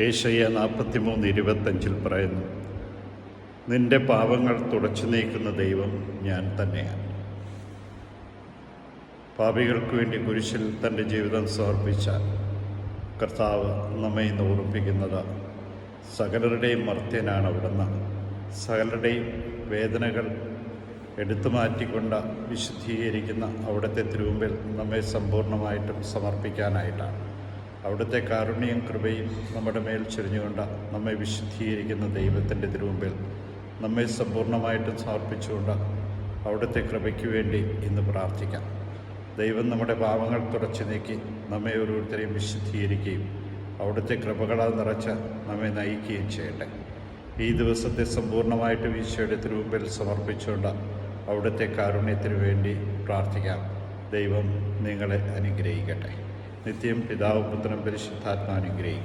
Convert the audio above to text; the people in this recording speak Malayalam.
ഏശയ്യ 43:25 പറയുന്നു, നിന്റെ പാപങ്ങൾ തുടച്ചു നീക്കുന്ന ദൈവം ഞാൻ തന്നെയാണ്. പാപികൾക്ക് വേണ്ടി കുരിശിൽ തൻ്റെ ജീവിതം സമർപ്പിച്ച കർത്താവ് നമ്മെ ഇന്ന് ഓർമ്മിപ്പിക്കുന്നത് സകലരുടെയും മർത്യനാണ് അവിടുന്ന്. സകലരുടെയും വേദനകൾ എടുത്തു മാറ്റിക്കൊണ്ട് വിശുദ്ധീകരിക്കുന്ന അവിടുത്തെ തിരുമുമ്പിൽ നമ്മെ സമ്പൂർണ്ണമായിട്ടും സമർപ്പിക്കാനായിട്ടാണ്. അവിടുത്തെ കാരുണ്യവും കൃപയും നമ്മുടെ മേൽ ചൊരിഞ്ഞുകൊണ്ട് നമ്മെ വിശുദ്ധീകരിക്കുന്ന ദൈവത്തിൻ്റെ തിരുമുമ്പിൽ നമ്മെ സമ്പൂർണ്ണമായിട്ടും സമർപ്പിച്ചുകൊണ്ട് അവിടുത്തെ കൃപയ്ക്ക് വേണ്ടി ഇന്ന് പ്രാർത്ഥിക്കാം. ദൈവം നമ്മുടെ പാപങ്ങൾ തുടച്ചു നീക്കി നമ്മെ ഓരോരുത്തരെയും വിശുദ്ധീകരിക്കുകയും അവിടുത്തെ കൃപകളാൽ നിറച്ച് നമ്മെ നയിക്കുകയും ചെയ്യട്ടെ. ഈ ദിവസത്തെ സമ്പൂർണ്ണമായിട്ട് ഈശോയുടെ തിരുമുമ്പിൽ സമർപ്പിച്ചുകൊണ്ട് അവിടുത്തെ കാരുണ്യത്തിന് വേണ്ടി പ്രാർത്ഥിക്കാം. ദൈവം നിങ്ങളെ അനുഗ്രഹിക്കട്ടെ. നിത്യം പിതാവും പുത്രനും പരിശുദ്ധാത്മാവും അനുഗ്രഹിക്കട്ടെ.